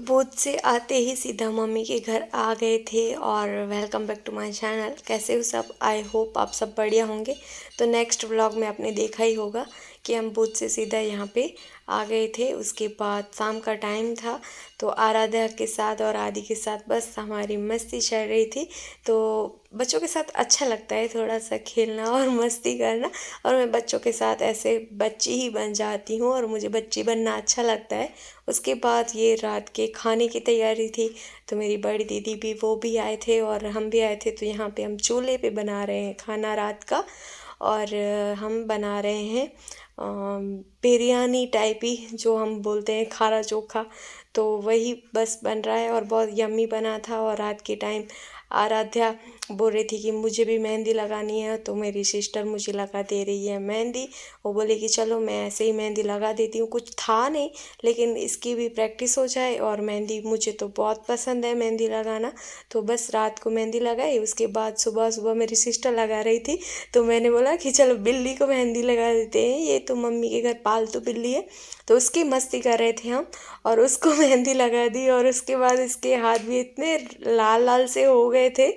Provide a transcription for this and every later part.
बोध से आते ही सीधा मम्मी के घर आ गए थे। और welcome back to my channel. कैसे हो सब? आई होप आप सब बढ़िया होंगे। तो नेक्स्ट व्लॉग में आपने देखा ही होगा कि हम बोध से सीधा यहाँ पे आ गए थे। उसके बाद शाम का टाइम था तो आराध्या के साथ और आदि के साथ बस हमारी मस्ती चल रही थी। तो बच्चों के साथ अच्छा लगता है थोड़ा सा खेलना और मस्ती करना, और मैं बच्चों के साथ ऐसे बच्ची ही बन जाती हूँ और मुझे बच्ची बनना अच्छा लगता है। उसके बाद ये रात के खाने की तैयारी थी, तो मेरी बड़ी दीदी भी वो भी आए थे और हम भी आए थे। तो यहाँ पे हम चूल्हे पे बना रहे हैं खाना रात का। और हम बना रहे हैं बिरयानी टाइप ही, जो हम बोलते हैं खारा चोखा। तो वही बस बन रहा है और बहुत यम्मी बना था। और रात के टाइम आराध्या बोल रही थी कि मुझे भी मेहंदी लगानी है, तो मेरी सिस्टर मुझे लगा दे रही है मेहंदी। वो बोले कि चलो मैं ऐसे ही मेहंदी लगा देती हूँ। कुछ था नहीं, लेकिन इसकी भी प्रैक्टिस हो जाए। और मेहंदी मुझे तो बहुत पसंद है मेहंदी लगाना। तो बस रात को मेहंदी लगाई, उसके बाद सुबह सुबह मेरी सिस्टर लगा रही थी। तो मैंने बोला कि चलो बिल्ली को मेहंदी लगा देते हैं, ये तो मम्मी के घर पालतू बिल्ली है। तो उसकी मस्ती कर रहे थे हम, और उसको मेहंदी लगा दी। और उसके बाद इसके हाथ भी इतने लाल लाल से हो गए थे,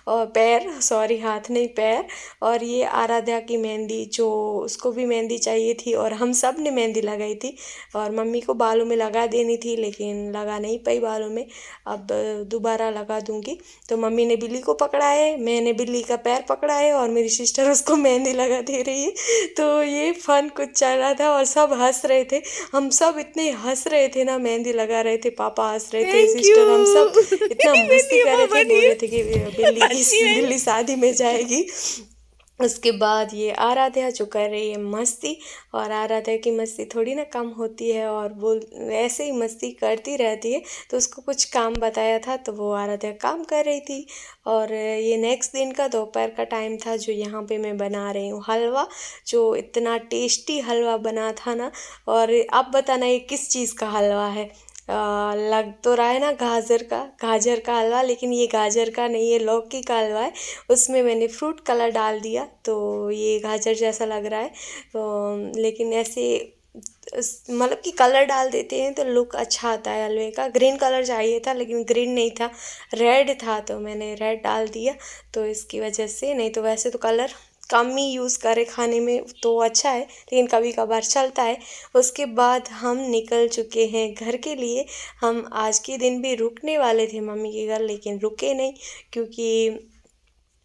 और पैर, सॉरी हाथ नहीं पैर। और ये आराध्या की मेहंदी, जो उसको भी मेहंदी चाहिए थी और हम सब ने मेहंदी लगाई थी। और मम्मी को बालों में लगा देनी थी, लेकिन लगा नहीं पाई बालों में। अब दोबारा लगा दूंगी। तो मम्मी ने बिल्ली को पकड़ा है, मैंने बिल्ली का पैर पकड़ा है, और मेरी सिस्टर उसको मेहंदी लगा दे रही है। तो ये फन कुछ चल रहा था और सब हंस रहे थे। हम सब इतने हंस रहे थे ना, मेहंदी लगा रहे थे, पापा हंस रहे थे, थैंक यू। सिस्टर, हम सब इतना मस्ती मेहंदी कर अम्मा रहे थे। बनी बोल है, रहे थे कि अच्छी है। बिल्ली शादी में जाएगी। उसके बाद ये आराध्या जो कर रही है मस्ती, और आराध्या की मस्ती थोड़ी ना कम होती है, और वो ऐसे ही मस्ती करती रहती है। तो उसको कुछ काम बताया था, तो वो आराध्या काम कर रही थी। और ये नेक्स्ट दिन का दोपहर का टाइम था, जो यहाँ पे मैं बना रही हूँ हलवा। जो इतना टेस्टी हलवा बना था ना। और आप बताना ये किस चीज़ का हलवा है? लग तो रहा है ना गाजर का हलवा, लेकिन ये गाजर का नहीं है, लौकी का हलवा है। उसमें मैंने फ्रूट कलर डाल दिया, तो ये गाजर जैसा लग रहा है। तो लेकिन ऐसे मतलब कि कलर डाल देते हैं तो लुक अच्छा आता है हलवे का। ग्रीन कलर चाहिए था, लेकिन ग्रीन नहीं था, रेड था, तो मैंने रेड डाल दिया। तो इसकी वजह से, नहीं तो वैसे तो कलर कम ही यूज़ करें खाने में तो अच्छा है, लेकिन कभी कभार चलता है। उसके बाद हम निकल चुके हैं घर के लिए। हम आज के दिन भी रुकने वाले थे मम्मी के घर, लेकिन रुके नहीं, क्योंकि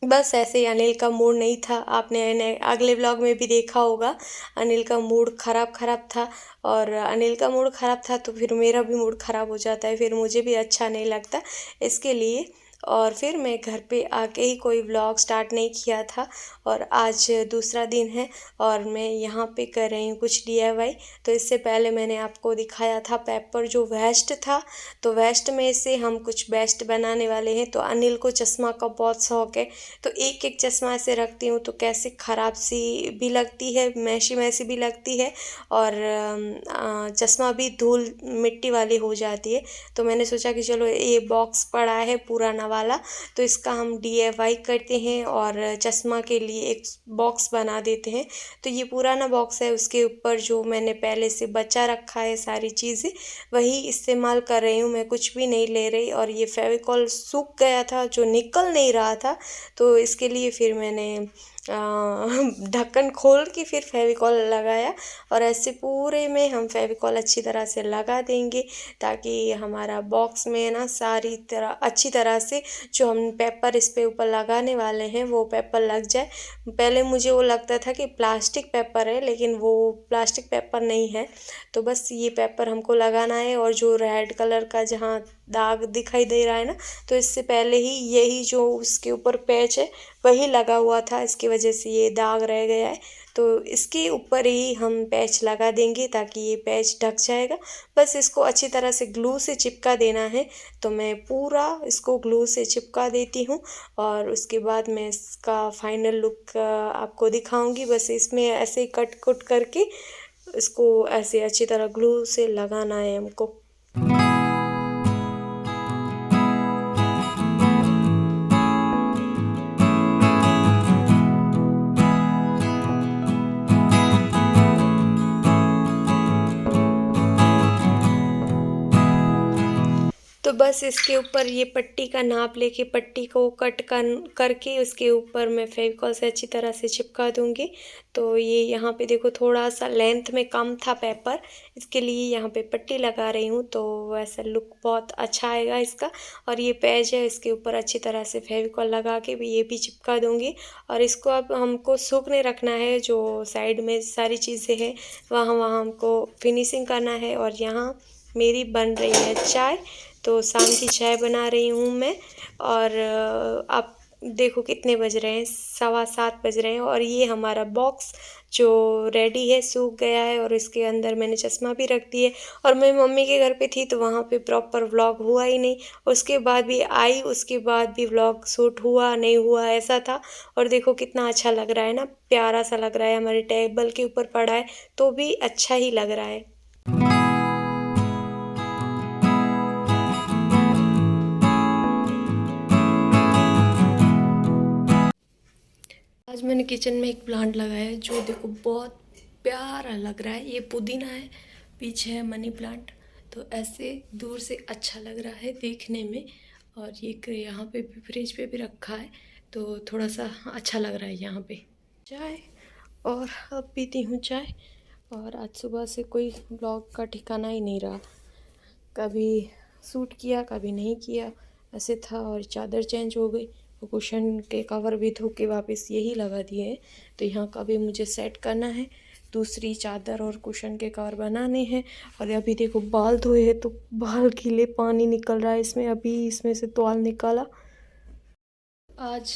बस ऐसे ही अनिल का मूड नहीं था। आपने अगले व्लॉग में भी देखा होगा, अनिल का मूड ख़राब था। और अनिल का मूड ख़राब था तो फिर मेरा भी मूड ख़राब हो जाता है, फिर मुझे भी अच्छा नहीं लगता इसके लिए। और फिर मैं घर पे आके ही कोई व्लॉग स्टार्ट नहीं किया था। और आज दूसरा दिन है और मैं यहाँ पे कर रही हूँ कुछ डीआईवाई। तो इससे पहले मैंने आपको दिखाया था पेपर जो वेस्ट था, तो वेस्ट में से हम कुछ बेस्ट बनाने वाले हैं। तो अनिल को चश्मा का बहुत शौक है, तो एक एक चश्मा ऐसे रखती हूँ तो कैसे ख़राब सी भी लगती है, मैसी मैसी भी लगती है, और चश्मा भी धूल मिट्टी वाली हो जाती है। तो मैंने सोचा कि चलो ये बॉक्स पड़ा है पुराना वाला, तो इसका हम डीआईवाई करते हैं और चश्मा के लिए एक बॉक्स बना देते हैं। तो ये पुराना बॉक्स है, उसके ऊपर जो मैंने पहले से बचा रखा है सारी चीज़ें, वही इस्तेमाल कर रही हूँ, मैं कुछ भी नहीं ले रही। और ये फेविकॉल सूख गया था, जो निकल नहीं रहा था, तो इसके लिए फिर मैंने ढक्कन खोल के फिर फेविकॉल लगाया। और ऐसे पूरे में हम फेविकॉल अच्छी तरह से लगा देंगे, ताकि हमारा बॉक्स में ना सारी तरह अच्छी तरह से जो हम पेपर इस पे ऊपर लगाने वाले हैं वो पेपर लग जाए। पहले मुझे वो लगता था कि प्लास्टिक पेपर है, लेकिन वो प्लास्टिक पेपर नहीं है। तो बस ये पेपर हमको लगाना है। और जो रेड कलर का जहाँ दाग दिखाई दे रहा है ना, तो इससे पहले ही यही जो उसके ऊपर पैच है वही लगा हुआ था, इसकी वजह से ये दाग रह गया है। तो इसके ऊपर ही हम पैच लगा देंगे, ताकि ये पैच ढक जाएगा। बस इसको अच्छी तरह से ग्लू से चिपका देना है। तो मैं पूरा इसको ग्लू से चिपका देती हूँ, और उसके बाद मैं इसका फाइनल लुक आपको दिखाऊंगी। बस इसमें ऐसे ही कट कुट करके इसको ऐसे अच्छी तरह ग्लू से लगाना है हमको। तो बस इसके ऊपर ये पट्टी का नाप लेके पट्टी को कट करके उसके ऊपर मैं फेविकॉल से अच्छी तरह से चिपका दूँगी। तो ये यहाँ पे देखो थोड़ा सा लेंथ में कम था पेपर, इसके लिए यहाँ पे पट्टी लगा रही हूँ, तो वैसा लुक बहुत अच्छा आएगा इसका। और ये पेज है, इसके ऊपर अच्छी तरह से फेविकॉल लगा के भी ये भी चिपका दूँगी। और इसको अब हमको सूखने रखना है, जो साइड में सारी चीज़ें हैं वहाँ वहाँ हमको फिनिशिंग करना है। और यहाँ मेरी बन रही है चाय, तो शाम की चाय बना रही हूँ मैं। और आप देखो कितने बज रहे हैं, 7:15 बज रहे हैं। और ये हमारा बॉक्स जो रेडी है, सूख गया है, और इसके अंदर मैंने चश्मा भी रख दिए। और मैं मम्मी के घर पे थी तो वहाँ पे प्रॉपर व्लॉग हुआ ही नहीं, उसके बाद भी आई, उसके बाद भी व्लॉग शूट हुआ नहीं हुआ ऐसा था। और देखो कितना अच्छा लग रहा है ना, प्यारा सा लग रहा है, हमारे टेबल के ऊपर पड़ा है तो भी अच्छा ही लग रहा है। आज मैंने किचन में एक प्लांट लगाया है जो देखो बहुत प्यारा लग रहा है। ये पुदीना है, पीछे है मनी प्लांट, तो ऐसे दूर से अच्छा लग रहा है देखने में। और ये यहाँ पे भी फ्रिज पे भी रखा है, तो थोड़ा सा अच्छा लग रहा है यहाँ पे। चाय, और अब पीती हूँ चाय। और आज सुबह से कोई ब्लॉग का ठिकाना ही नहीं रहा, कभी सूट किया कभी नहीं किया, ऐसे था। और चादर चेंज हो गई, वो कुशन के कवर भी धो के वापस यही लगा दिए हैं। तो यहाँ का भी मुझे सेट करना है, दूसरी चादर और कुशन के कवर बनाने हैं। और अभी देखो बाल धोए हैं तो बाल गीले, पानी निकल रहा है इसमें, अभी इसमें से तौल निकाला। आज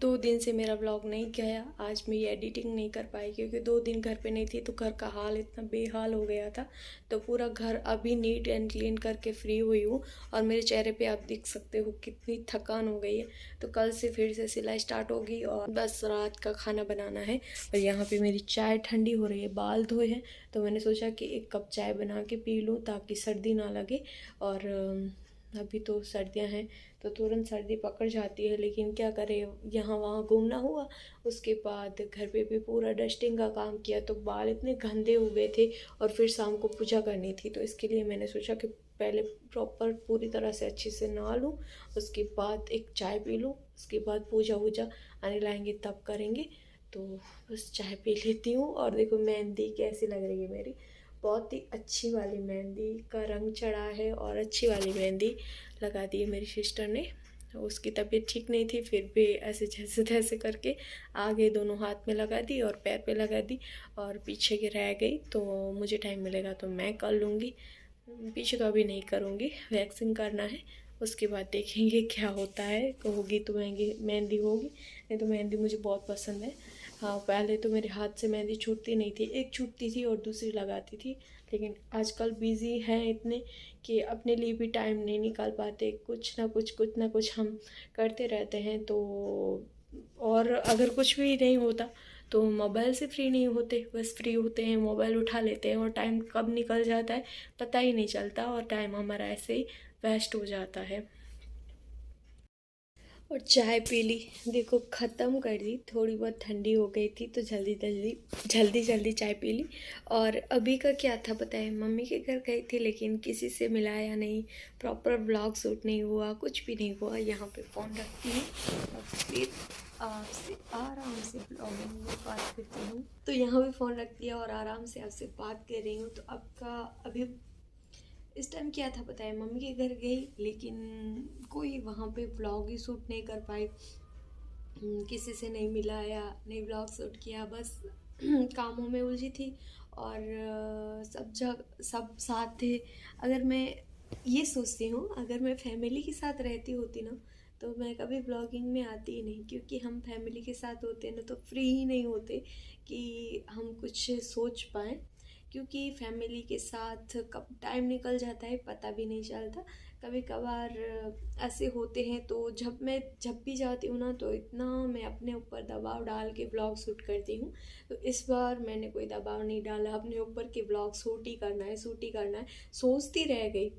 2 दिन से मेरा ब्लॉग नहीं गया, आज मैं एडिटिंग नहीं कर पाई क्योंकि 2 दिन घर पे नहीं थी, तो घर का हाल इतना बेहाल हो गया था। तो पूरा घर अभी नीट एंड क्लीन करके फ्री हुई हूँ, और मेरे चेहरे पे आप देख सकते हो कितनी थकान हो गई है। तो कल से फिर से सिलाई स्टार्ट होगी, और बस रात का खाना बनाना है। और यहाँ पे मेरी चाय ठंडी हो रही है, बाल धोए हैं, तो मैंने सोचा कि 1 कप चाय बना के पी लूँ ताकि सर्दी ना लगे। और अभी तो सर्दियाँ हैं तो तुरंत सर्दी पकड़ जाती है, लेकिन क्या करें, यहाँ वहाँ घूमना हुआ। उसके बाद घर पे भी पूरा डस्टिंग का काम किया, तो बाल इतने गंदे हो गए थे। और फिर शाम को पूजा करनी थी, तो इसके लिए मैंने सोचा कि पहले प्रॉपर पूरी तरह से अच्छे से नहा लूँ, उसके बाद एक चाय पी लूँ, उसके बाद पूजा वूजा आने लाएंगे तब करेंगे। तो बस चाय पी लेती हूँ। और देखो मेहंदी कैसी लग रही है मेरी, बहुत ही अच्छी वाली मेहंदी का रंग चढ़ा है, और अच्छी वाली मेहंदी लगा दी है मेरी सिस्टर ने। उसकी तबीयत ठीक नहीं थी, फिर भी ऐसे जैसे तैसे करके आगे दोनों हाथ में लगा दी और पैर पे लगा दी, और पीछे की रह गई। तो मुझे टाइम मिलेगा तो मैं कर लूँगी, पीछे तो अभी नहीं करूँगी, वैक्सिंग करना है। उसके बाद देखेंगे क्या होता है, होगी तो मेहंदी मेहंदी होगी, नहीं तो मेहंदी मुझे बहुत पसंद है। हाँ, पहले तो मेरे हाथ से मेहंदी छूटती नहीं थी, एक छूटती थी और दूसरी लगाती थी। लेकिन आजकल बिज़ी हैं इतने कि अपने लिए भी टाइम नहीं निकाल पाते, कुछ ना कुछ हम करते रहते हैं। तो और अगर कुछ भी नहीं होता तो मोबाइल से फ्री नहीं होते, बस फ्री होते हैं मोबाइल उठा लेते हैं, और टाइम कब निकल जाता है पता ही नहीं चलता, और टाइम हमारा ऐसे ही वेस्ट हो जाता है। और चाय पी ली, देखो ख़त्म कर दी, थोड़ी बहुत ठंडी हो गई थी तो जल्दी चाय पी ली। और अभी का क्या था पता है, मम्मी के घर गई थी लेकिन किसी से मिलाया नहीं, प्रॉपर व्लॉग शूट नहीं हुआ, कुछ भी नहीं हुआ। यहाँ पे फ़ोन रखती हूँ और फिर आपसे आराम से ब्लॉगिंग में बात करती हूँ। तो यहाँ भी फ़ोन रख दिया और आराम से आपसे बात कर रही हूँ। तो आपका अभी इस टाइम क्या था पता है, मम्मी के घर गई लेकिन कोई वहाँ पे व्लॉग ही शूट नहीं कर पाई, किसी से नहीं मिलाया, नहीं व्लॉग शूट किया, बस कामों में उलझी थी। और सब साथ थे। अगर मैं ये सोचती हूँ, अगर मैं फैमिली के साथ रहती होती ना तो मैं कभी ब्लॉगिंग में आती ही नहीं, क्योंकि हम फैमिली के साथ होते हैं ना तो फ्री ही नहीं होते कि हम कुछ सोच पाएँ। क्योंकि फैमिली के साथ कब टाइम निकल जाता है पता भी नहीं चलता। कभी कभार ऐसे होते हैं, तो जब भी जाती हूँ ना तो इतना मैं अपने ऊपर दबाव डाल के ब्लॉग शूट करती हूँ। तो इस बार मैंने कोई दबाव नहीं डाला अपने ऊपर कि ब्लॉग शूट ही करना है, शूट ही करना है। सोचती रह गई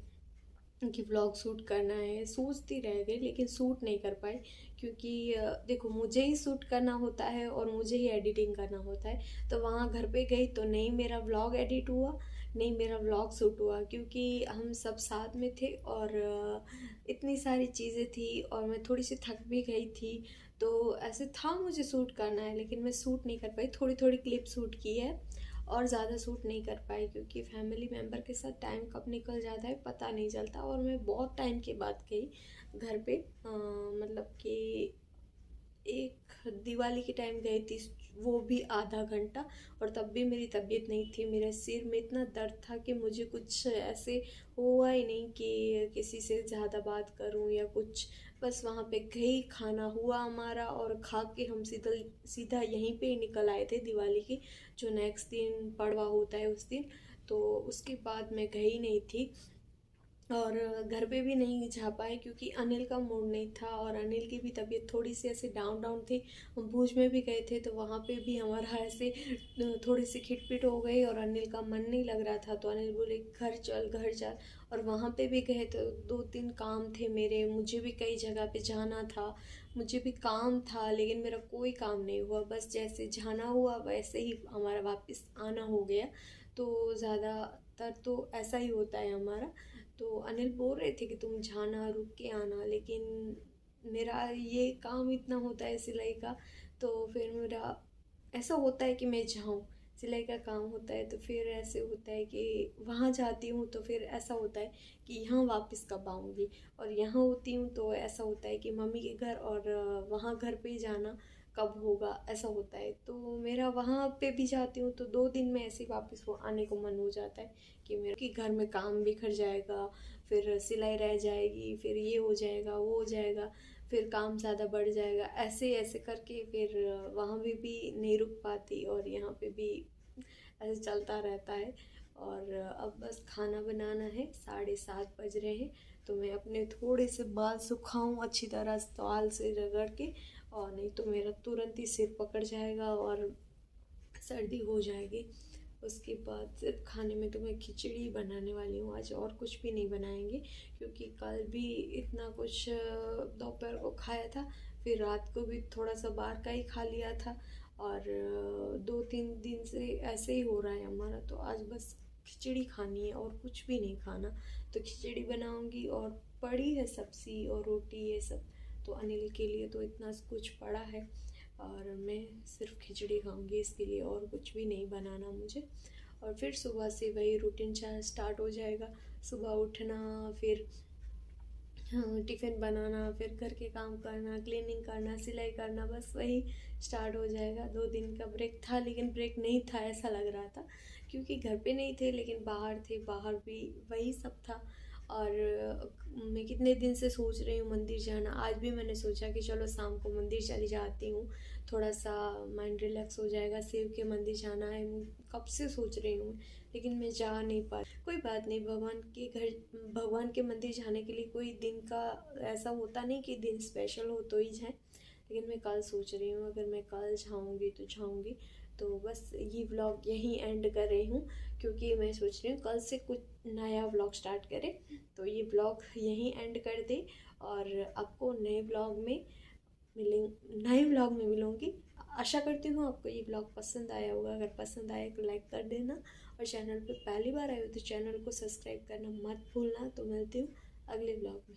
कि व्लॉग शूट करना है, सोचती रह गई लेकिन शूट नहीं कर पाई। क्योंकि देखो मुझे ही शूट करना होता है और मुझे ही एडिटिंग करना होता है। तो वहाँ घर पे गई तो नहीं मेरा व्लॉग एडिट हुआ, नहीं मेरा व्लॉग शूट हुआ, क्योंकि हम सब साथ में थे और इतनी सारी चीज़ें थी और मैं थोड़ी सी थक भी गई थी। तो ऐसे था मुझे शूट करना है, लेकिन मैं शूट नहीं कर पाई। थोड़ी थोड़ी क्लिप शूट की है और ज़्यादा शूट नहीं कर पाई, क्योंकि फैमिली मेम्बर के साथ टाइम कब निकल जाता है पता नहीं चलता। और मैं बहुत टाइम के बाद गई घर पे, मतलब कि एक दिवाली के टाइम गई थी, वो भी आधा घंटा। और तब भी मेरी तबीयत नहीं थी, मेरे सिर में इतना दर्द था कि मुझे कुछ ऐसे हुआ ही नहीं कि किसी से ज़्यादा बात करूं या कुछ। बस वहाँ पे गई, खाना हुआ हमारा और खा के हम सीधा सीधा यहीं पे ही निकल आए थे दिवाली की, जो नेक्स्ट दिन पड़वा होता है उस दिन। तो उसके बाद मैं गई नहीं थी और घर पे भी नहीं जा पाए, क्योंकि अनिल का मूड नहीं था और अनिल की भी तबीयत थोड़ी सी ऐसे डाउन डाउन थी। हम भूज में भी गए थे तो वहाँ पे भी हमारा ऐसे थोड़ी सी खिटपिट हो गई और अनिल का मन नहीं लग रहा था। तो अनिल बोले घर चल घर चल। और वहाँ पे भी गए तो 2-3 काम थे मेरे, मुझे भी कई जगह पे जाना था, मुझे भी काम था, लेकिन मेरा कोई काम नहीं हुआ। बस जैसे जाना हुआ वैसे ही हमारा वापस आना हो गया। तो ज़्यादातर तो ऐसा ही होता है हमारा। तो अनिल बोल रहे थे कि तुम जाना, रुक के आना, लेकिन मेरा ये काम इतना होता है सिलाई का, तो फिर मेरा ऐसा होता है कि मैं जाऊँ। सिलाई का काम होता है तो फिर ऐसे होता है कि वहाँ जाती हूँ तो फिर ऐसा होता है कि यहाँ वापस कब आऊँगी। और यहाँ होती हूँ तो ऐसा होता है कि मम्मी के घर और वहाँ घर पे जाना कब होगा, ऐसा होता है। तो मेरा वहाँ पे भी जाती हूँ तो 2 दिन में ऐसे ही वापस वो आने को मन हो जाता है कि मेरा कि घर में काम बिखर जाएगा, फिर सिलाई रह जाएगी, फिर ये हो जाएगा वो हो जाएगा, फिर काम ज़्यादा बढ़ जाएगा, ऐसे ऐसे करके फिर वहाँ भी नहीं रुक पाती और यहाँ पे भी ऐसे चलता रहता है। और अब बस खाना बनाना है, 7:30 बज रहे हैं। तो मैं अपने थोड़े से बाल सुखाऊं अच्छी तरह से तवाल से रगड़ के, और नहीं तो मेरा तुरंत ही सिर पकड़ जाएगा और सर्दी हो जाएगी। उसके बाद सिर्फ खाने में तो मैं खिचड़ी बनाने वाली हूँ आज, और कुछ भी नहीं बनाएंगे, क्योंकि कल भी इतना कुछ दोपहर को खाया था, फिर रात को भी थोड़ा सा बाहर का ही खा लिया था। और 2-3 दिन से ऐसे ही हो रहा है हमारा। तो आज बस खिचड़ी खानी है और कुछ भी नहीं खाना। तो खिचड़ी बनाऊंगी और पड़ी है सब्ज़ी और रोटी ये सब। तो अनिल के लिए तो इतना कुछ पड़ा है और मैं सिर्फ खिचड़ी खाऊंगी, इसके लिए और कुछ भी नहीं बनाना मुझे। और फिर सुबह से वही रूटीन स्टार्ट हो जाएगा। सुबह उठना, फिर हाँ, टिफ़िन बनाना, फिर घर के काम करना, क्लीनिंग करना, सिलाई करना, बस वही स्टार्ट हो जाएगा। 2 दिन का ब्रेक था, लेकिन ब्रेक नहीं था ऐसा लग रहा था, क्योंकि घर पे नहीं थे लेकिन बाहर थे, बाहर भी वही सब था। और मैं कितने दिन से सोच रही हूँ मंदिर जाना। आज भी मैंने सोचा कि चलो शाम को मंदिर चली जाती हूँ, थोड़ा सा माइंड रिलैक्स हो जाएगा। शिव के मंदिर जाना है, कब से सोच रही हूँ, लेकिन मैं जा नहीं पा। कोई बात नहीं, भगवान के मंदिर जाने के लिए कोई दिन का ऐसा होता नहीं कि दिन स्पेशल हो तो ही जाए। लेकिन मैं कल सोच रही हूँ, अगर मैं कल जाऊँगी तो जाऊँगी। तो बस ये व्लॉग यहीं एंड कर रही हूँ, क्योंकि मैं सोच रही हूँ कल से कुछ नया व्लॉग स्टार्ट करें। तो ये व्लॉग यहीं एंड कर दे और आपको नए व्लॉग में मिलूँगी। आशा करती हूँ आपको ये व्लॉग पसंद आया होगा। अगर पसंद आए तो लाइक कर देना, और चैनल पे पहली बार आए हो तो चैनल को सब्सक्राइब करना मत भूलना। तो मिलती हूँ अगले व्लॉग में।